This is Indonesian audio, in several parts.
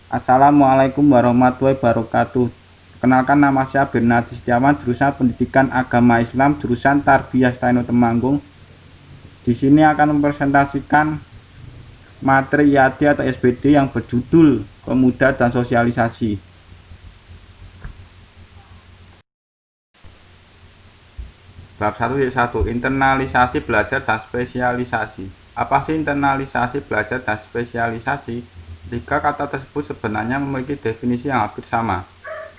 Assalamualaikum warahmatullahi wabarakatuh. Kenalkan, nama saya Bernardi Setiawan, jurusan Pendidikan Agama Islam, jurusan Tarbiyah Steno Temanggung. Di sini akan mempresentasikan materi IAD atau SBD yang berjudul Pemuda dan Sosialisasi. Bab 1.1, internalisasi belajar dan spesialisasi. Apa sih internalisasi belajar dan spesialisasi? Tiga kata tersebut sebenarnya memiliki definisi yang hampir sama.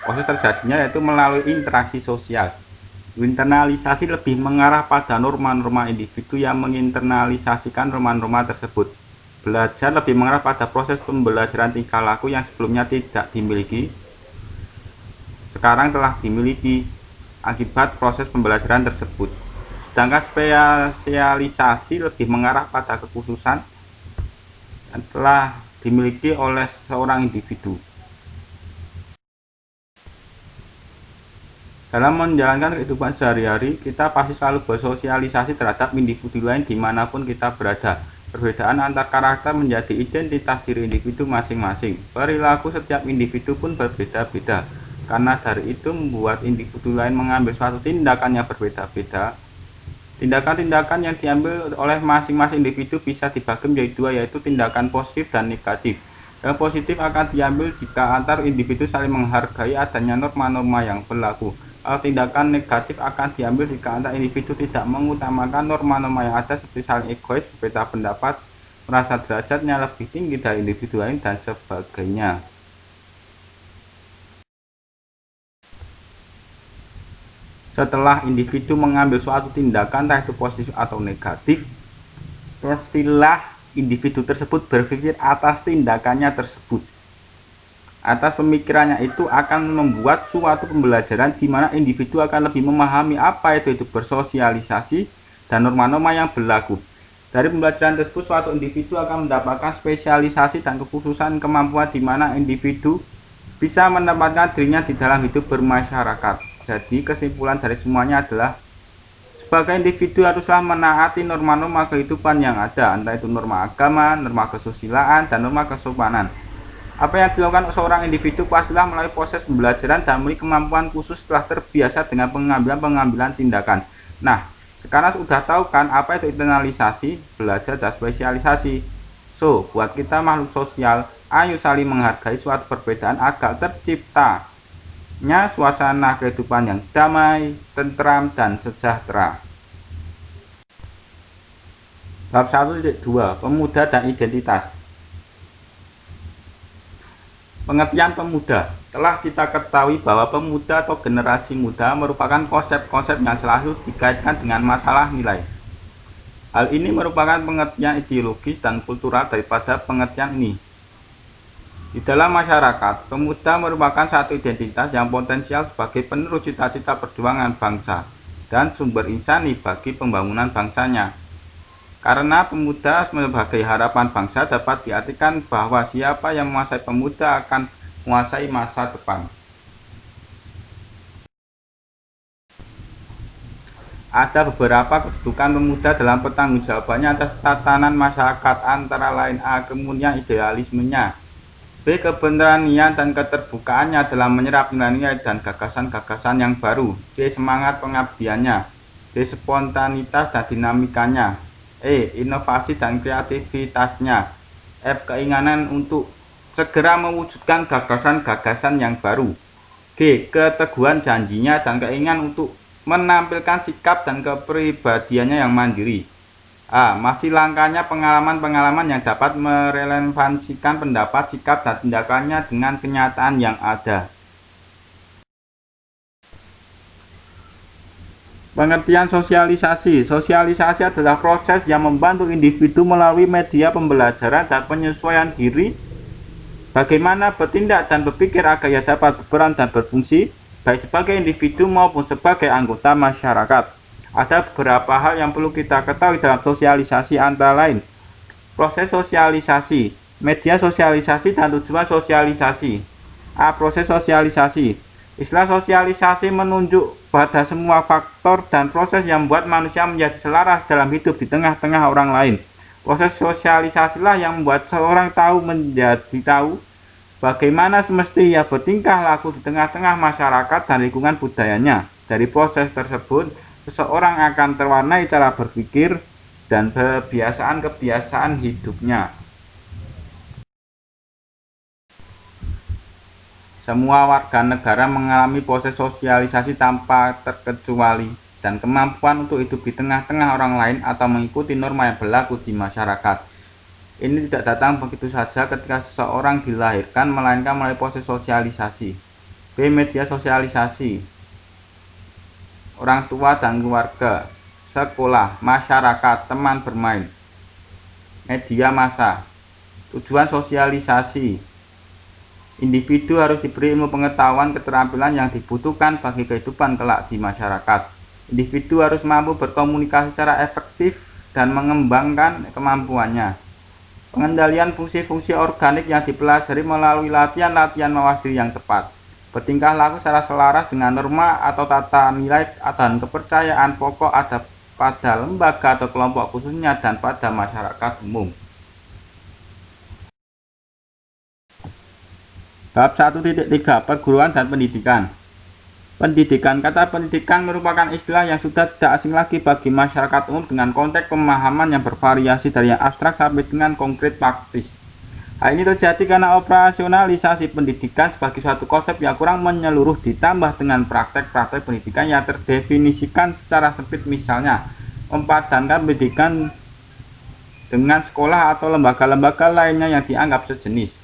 Proses terjadinya yaitu melalui interaksi sosial. Internalisasi lebih mengarah pada norma-norma individu yang menginternalisasikan norma-norma tersebut. Belajar lebih mengarah pada proses pembelajaran tingkah laku yang sebelumnya tidak dimiliki, sekarang telah dimiliki akibat proses pembelajaran tersebut. Sedangkan spesialisasi lebih mengarah pada kekhususan yang telah dimiliki oleh seorang individu. Dalam menjalankan kehidupan sehari-hari, kita pasti selalu bersosialisasi terhadap individu lain dimanapun kita berada. Perbedaan antar karakter menjadi identitas diri individu masing-masing. Perilaku setiap individu pun berbeda-beda. Karena dari itu membuat individu lain mengambil suatu tindakan yang berbeda-beda. Tindakan-tindakan yang diambil oleh masing-masing individu bisa dibagi menjadi dua, yaitu tindakan positif dan negatif. Yang positif akan diambil jika antar individu saling menghargai adanya norma-norma yang berlaku. Kalau tindakan negatif akan diambil jika antar individu tidak mengutamakan norma-norma yang ada, seperti saling egois, berbeda pendapat, merasa derajatnya lebih tinggi dari individu lain, dan sebagainya. Setelah individu mengambil suatu tindakan, entah itu positif atau negatif, pastilah individu tersebut berpikir atas tindakannya tersebut. Atas pemikirannya itu akan membuat suatu pembelajaran di mana individu akan lebih memahami apa itu bersosialisasi dan norma-norma yang berlaku. Dari pembelajaran tersebut, suatu individu akan mendapatkan spesialisasi dan kekhususan kemampuan di mana individu bisa menempatkan dirinya di dalam hidup bermasyarakat. Jadi kesimpulan dari semuanya adalah sebagai individu haruslah menaati norma-norma kehidupan yang ada, entah itu norma agama, norma kesusilaan, dan norma kesopanan. Apa yang dilakukan seorang individu pastilah melalui proses pembelajaran dan memiliki kemampuan khusus setelah terbiasa dengan pengambilan tindakan. Nah, sekarang sudah tahu kan apa itu internalisasi, belajar, dan spesialisasi. So, buat kita makhluk sosial, ayo saling menghargai suatu perbedaan agar tercipta suasana kehidupan yang damai, tentram, dan sejahtera. Bab 1.2, Pemuda dan Identitas. Pengertian pemuda. Telah kita ketahui bahwa pemuda atau generasi muda merupakan konsep-konsep yang selalu dikaitkan dengan masalah nilai. Hal ini merupakan pengertian ideologis dan kultural daripada pengertian ini. Di dalam masyarakat, pemuda merupakan satu identitas yang potensial sebagai penerus cita-cita perjuangan bangsa dan sumber insani bagi pembangunan bangsanya. Karena pemuda sebagai harapan bangsa, dapat diartikan bahwa siapa yang menguasai pemuda akan menguasai masa depan. Ada beberapa kedudukan pemuda dalam pertanggungjawabannya atas tatanan masyarakat, antara lain A. Kemudian idealismenya, B. Keberanian dan keterbukaannya dalam menyerap nilai-nilai dan gagasan-gagasan yang baru, C. Semangat pengabdiannya, D. Spontanitas dan dinamikanya, E. Inovasi dan kreativitasnya, F. Keinginan untuk segera mewujudkan gagasan-gagasan yang baru, G. Keteguhan janjinya dan keinginan untuk menampilkan sikap dan kepribadiannya yang mandiri. A. Masih langkahnya pengalaman-pengalaman yang dapat merelevansikan pendapat, sikap, dan tindakannya dengan kenyataan yang ada. Pengertian sosialisasi. Sosialisasi adalah proses yang membantu individu melalui media pembelajaran dan penyesuaian diri bagaimana bertindak dan berpikir agar ia dapat berperan dan berfungsi baik sebagai individu maupun sebagai anggota masyarakat. Ada beberapa hal yang perlu kita ketahui dalam sosialisasi, antara lain proses sosialisasi, media sosialisasi, dan tujuan sosialisasi. A. Proses sosialisasi. Istilah sosialisasi menunjuk pada semua faktor dan proses yang membuat manusia menjadi selaras dalam hidup di tengah-tengah orang lain. Proses sosialisasilah yang membuat seorang tahu menjadi tahu, Bagaimana semestinya bertingkah laku di tengah-tengah masyarakat dan lingkungan budayanya. Dari proses tersebut, seseorang akan terwarnai cara berpikir dan kebiasaan-kebiasaan hidupnya. Semua warga negara mengalami proses sosialisasi tanpa terkecuali, dan kemampuan untuk hidup di tengah-tengah orang lain atau mengikuti norma yang berlaku di masyarakat. Ini tidak datang begitu saja ketika seseorang dilahirkan, melainkan melalui proses sosialisasi. B. Media sosialisasi. Orang tua dan keluarga, sekolah, masyarakat, teman bermain. Media massa. Tujuan sosialisasi. Individu harus diberi ilmu pengetahuan keterampilan yang dibutuhkan bagi kehidupan kelak di masyarakat. Individu harus mampu berkomunikasi secara efektif dan mengembangkan kemampuannya. Pengendalian fungsi-fungsi organik yang dipelajari melalui latihan-latihan mawas diri yang tepat. Bertingkah laku secara selaras dengan norma atau tata nilai dan kepercayaan pokok ada pada lembaga atau kelompok khususnya dan pada masyarakat umum. Bab 1.3 Perguruan dan pendidikan. Pendidikan. Kata pendidikan merupakan istilah yang sudah tidak asing lagi bagi masyarakat umum dengan konteks pemahaman yang bervariasi dari yang abstrak sampai dengan konkret praktis. Hal ini terjadi karena operasionalisasi pendidikan sebagai suatu konsep yang kurang menyeluruh ditambah dengan praktek-praktek pendidikan yang terdefinisikan secara sempit, misalnya mempadankan pendidikan dengan sekolah atau lembaga-lembaga lainnya yang dianggap sejenis.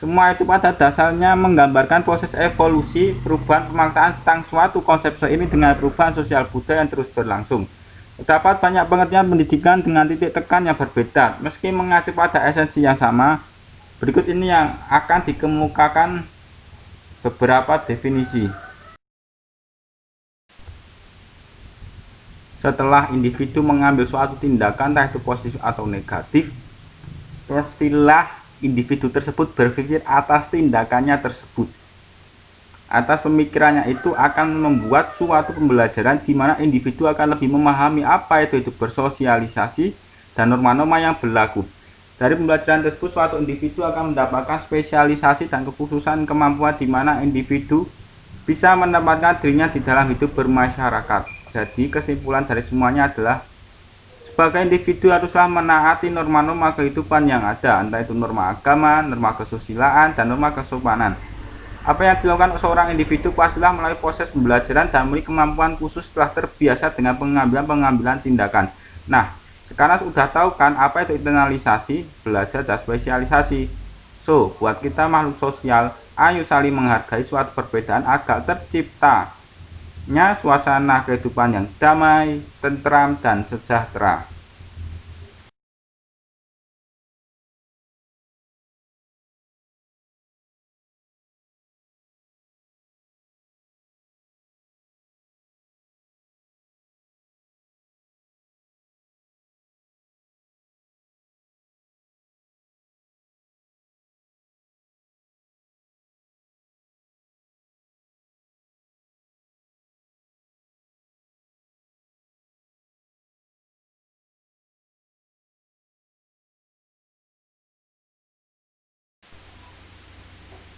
Semua itu pada dasarnya menggambarkan proses evolusi perubahan pemaknaan tentang suatu konsep ini dengan perubahan sosial budaya yang terus berlangsung. Terdapat banyak pengertian pendidikan dengan titik tekan yang berbeda, meski mengacu pada esensi yang sama. Berikut ini yang akan dikemukakan beberapa definisi. Setelah individu mengambil suatu tindakan, entah itu positif atau negatif, pastilah individu tersebut berpikir atas tindakannya tersebut. Atas pemikirannya itu akan membuat suatu pembelajaran di mana individu akan lebih memahami apa itu bersosialisasi dan norma-norma yang berlaku. Dari pembelajaran tersebut, suatu individu akan mendapatkan spesialisasi dan kekhususan kemampuan di mana individu bisa menempatkan dirinya di dalam hidup bermasyarakat. Jadi kesimpulan dari semuanya adalah sebagai individu haruslah menaati norma-norma kehidupan yang ada, entah itu norma agama, norma kesusilaan, dan norma kesopanan. Apa yang dilakukan seorang individu pastilah melalui proses pembelajaran dan memiliki kemampuan khusus setelah terbiasa dengan pengambilan tindakan. Nah, sekarang sudah tahu kan apa itu internalisasi, belajar, dan spesialisasi. So, buat kita makhluk sosial, ayo saling menghargai suatu perbedaan agar terciptanya suasana kehidupan yang damai, tentram, dan sejahtera.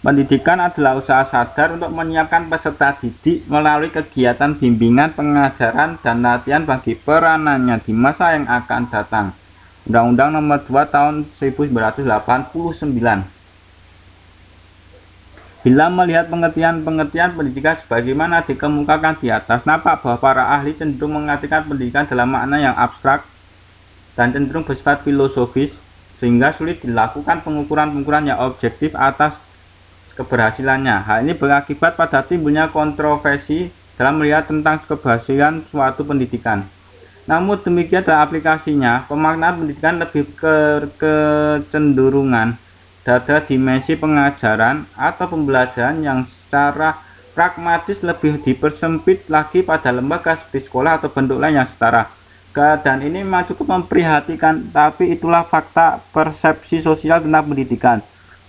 Pendidikan adalah usaha sadar untuk menyiapkan peserta didik melalui kegiatan bimbingan, pengajaran, dan latihan bagi peranannya di masa yang akan datang. Undang-Undang Nomor 2 Tahun 1989. Bila melihat pengertian pendidikan sebagaimana dikemukakan di atas, nampak bahwa para ahli cenderung mengartikan pendidikan dalam makna yang abstrak dan cenderung bersifat filosofis, sehingga sulit dilakukan pengukuran-pengukuran yang objektif atas keberhasilannya. Hal ini berakibat pada timbulnya kontroversi dalam melihat tentang keberhasilan suatu pendidikan. Namun demikian dalam aplikasinya, pemaknaan pendidikan lebih kecenderungan pada dimensi pengajaran atau pembelajaran yang secara pragmatis lebih dipersempit lagi pada lembaga seperti sekolah atau bentuk lain yang setara. Keadaan ini memang cukup memprihatinkan, tapi itulah fakta persepsi sosial tentang pendidikan.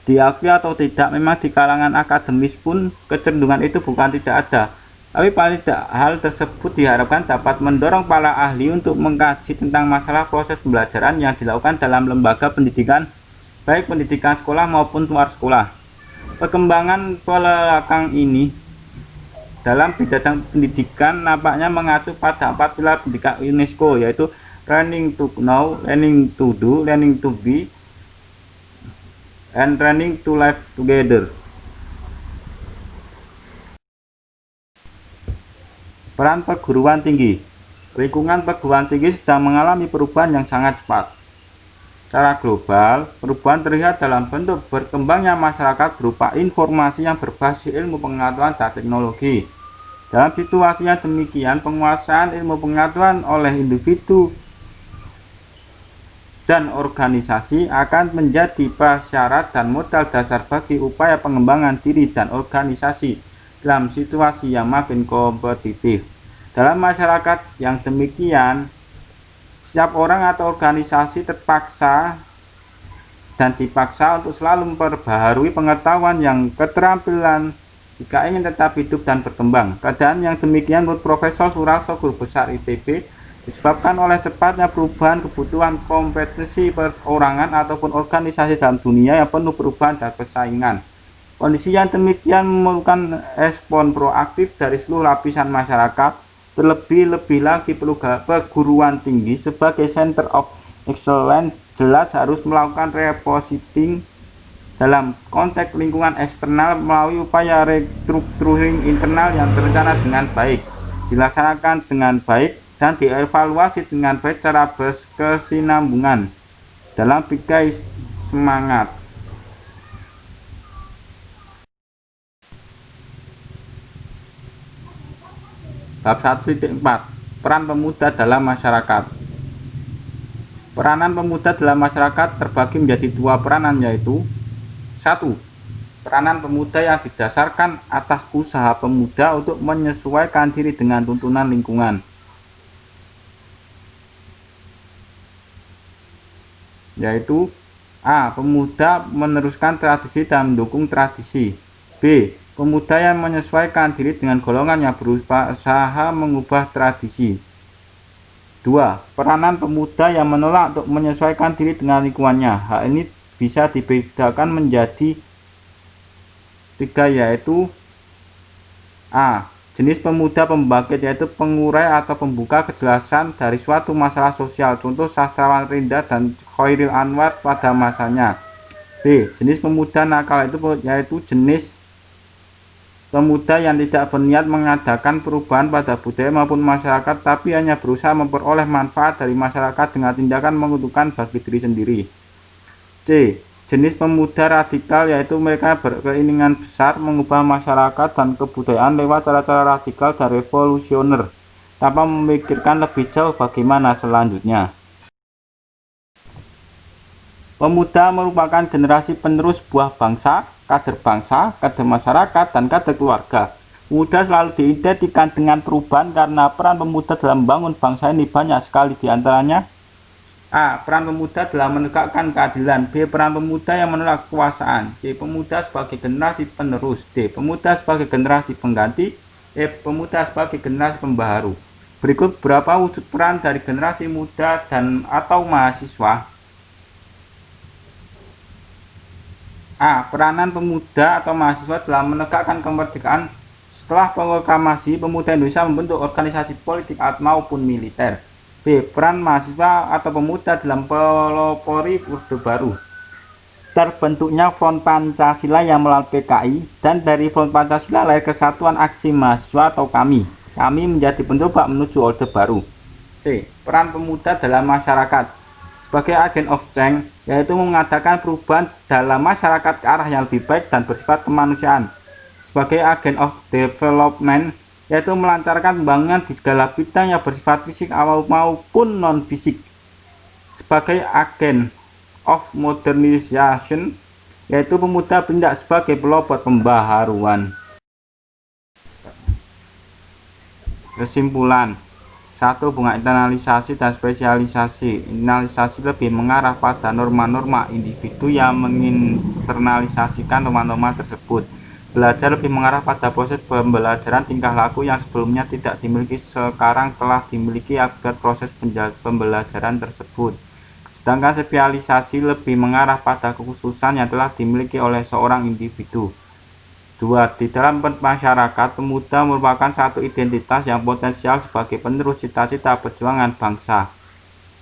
Diakui atau tidak, memang di kalangan akademis pun kecenderungan itu bukan tidak ada. Tapi paling tidak hal tersebut diharapkan dapat mendorong para ahli untuk mengkaji tentang masalah proses pembelajaran yang dilakukan dalam lembaga pendidikan, baik pendidikan sekolah maupun luar sekolah. Perkembangan belakang ini dalam bidang pendidikan nampaknya mengacu pada 4 pilar pendidikan UNESCO, yaitu learning to know, learning to do, learning to be, and learning to live together. Peran perguruan tinggi. Lingkungan perguruan tinggi sedang mengalami perubahan yang sangat cepat. Secara global, perubahan terlihat dalam bentuk berkembangnya masyarakat berupa informasi yang berbasis ilmu pengetahuan dan teknologi. Dalam situasi yang demikian, penguasaan ilmu pengetahuan oleh individu dan organisasi akan menjadi prasyarat dan modal dasar bagi upaya pengembangan diri dan organisasi dalam situasi yang makin kompetitif. Dalam masyarakat yang demikian, setiap orang atau organisasi terpaksa dan dipaksa untuk selalu memperbaharui pengetahuan yang keterampilan jika ingin tetap hidup dan berkembang. Keadaan yang demikian menurut Profesor Suarso, Guru Besar ITB, disebabkan oleh cepatnya perubahan kebutuhan kompetensi perorangan ataupun organisasi dalam dunia yang penuh perubahan dan persaingan. Kondisi yang demikian memerlukan respon proaktif dari seluruh lapisan masyarakat. Terlebih-lebih lagi perguruan tinggi sebagai center of excellence jelas harus melakukan repositioning dalam konteks lingkungan eksternal melalui upaya restructuring internal yang terencana dengan baik, dilaksanakan dengan baik, dan dievaluasi dengan baik secara berkesinambungan dalam bingkai semangat. Bab 1.4 Peran pemuda dalam masyarakat. Peranan pemuda dalam masyarakat terbagi menjadi 2 peranan, yaitu 1. Peranan pemuda yang didasarkan atas usaha pemuda untuk menyesuaikan diri dengan tuntunan lingkungan, yaitu A. Pemuda meneruskan tradisi dan mendukung tradisi. B. Pemuda yang menyesuaikan diri dengan golongan yang berusaha mengubah tradisi. 2. Peranan pemuda yang menolak untuk menyesuaikan diri dengan lingkungannya. Hal ini bisa dibedakan menjadi 3, yaitu A. Jenis pemuda pembangkit, yaitu pengurai atau pembuka kejelasan dari suatu masalah sosial, contoh sastrawan Rinda dan Khairil Anwar pada masanya. B. Jenis pemuda nakal, yaitu jenis pemuda yang tidak berniat mengadakan perubahan pada budaya maupun masyarakat, tapi hanya berusaha memperoleh manfaat dari masyarakat dengan tindakan menguntungkan bagi diri sendiri. C. Jenis pemuda radikal, yaitu mereka berkeinginan besar mengubah masyarakat dan kebudayaan lewat cara-cara radikal dan revolusioner, tanpa memikirkan lebih jauh bagaimana selanjutnya. Pemuda merupakan generasi penerus buah bangsa, kader masyarakat, dan kader keluarga. Pemuda selalu diidentikan dengan perubahan karena peran pemuda dalam membangun bangsa ini banyak sekali, diantaranya A. Peran pemuda dalam menegakkan keadilan. B. Peran pemuda yang menolak kekuasaan. C. Pemuda sebagai generasi penerus. D. Pemuda sebagai generasi pengganti. E. Pemuda sebagai generasi pembaharu. Berikut beberapa wujud peran dari generasi muda dan atau mahasiswa. A. Peranan pemuda atau mahasiswa dalam menegakkan kemerdekaan. Setelah proklamasi, pemuda Indonesia membentuk organisasi politik maupun militer. B. Peran mahasiswa atau pemuda dalam pelopori Orde Baru. Terbentuknya Front Pancasila yang melalui PKI, dan dari Front Pancasila lahir Kesatuan Aksi Mahasiswa atau KAMI. KAMI menjadi pendobrak menuju Orde Baru. C. Peran pemuda dalam masyarakat sebagai agen of change, yaitu mengadakan perubahan dalam masyarakat ke arah yang lebih baik dan bersifat kemanusiaan. Sebagai agen of development, yaitu melancarkan pembangunan di segala bidang yang bersifat fisik maupun non-fisik. Sebagai agen of modernization, yaitu pemuda bertindak sebagai pelopor pembaharuan. Kesimpulan. 1. Bunga internalisasi dan spesialisasi. Internalisasi lebih mengarah pada norma-norma individu yang menginternalisasikan norma-norma tersebut. Belajar lebih mengarah pada proses pembelajaran tingkah laku yang sebelumnya tidak dimiliki, sekarang telah dimiliki akibat proses pembelajaran tersebut. Sedangkan spesialisasi lebih mengarah pada kekhususan yang telah dimiliki oleh seorang individu. 2. Di dalam masyarakat, pemuda merupakan satu identitas yang potensial sebagai penerus cita-cita perjuangan bangsa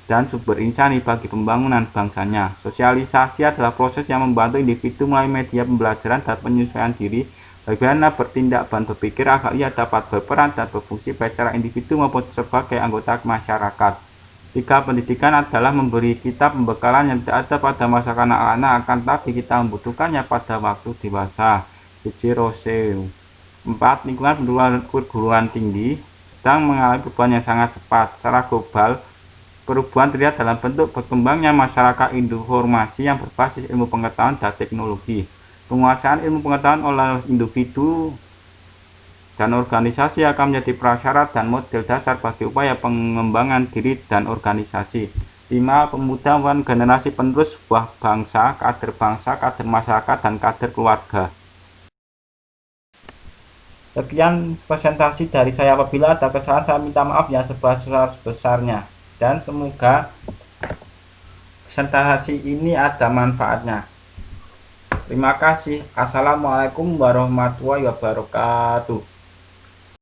dan sumber insani bagi pembangunan bangsanya. Sosialisasi adalah proses yang membantu individu melalui media pembelajaran dan penyesuaian diri, bagaimana bertindak dan berpikir agar ia dapat berperan dan berfungsi baik secara individu maupun sebagai anggota masyarakat. 3. Pendidikan adalah memberi kita pembekalan yang tidak ada pada masa kanak-kanak, akan tetapi kita membutuhkannya pada waktu dewasa. Rose. 4. Lingkungan perguruan tinggi sedang mengalami perubahan yang sangat cepat. Secara global, perubahan terlihat dalam bentuk berkembangnya masyarakat informasi yang berbasis ilmu pengetahuan dan teknologi. Penguasaan ilmu pengetahuan oleh individu dan organisasi akan menjadi prasyarat dan model dasar bagi upaya pengembangan diri dan organisasi. 5. Pemuda merupakan generasi penerus sebuah bangsa, kader masyarakat, dan kader keluarga. Sekian presentasi dari saya. Apabila ada kesalahan, saya minta maaf yang sebesar-besarnya. Dan semoga presentasi ini ada manfaatnya. Terima kasih. Assalamualaikum warahmatullahi wabarakatuh.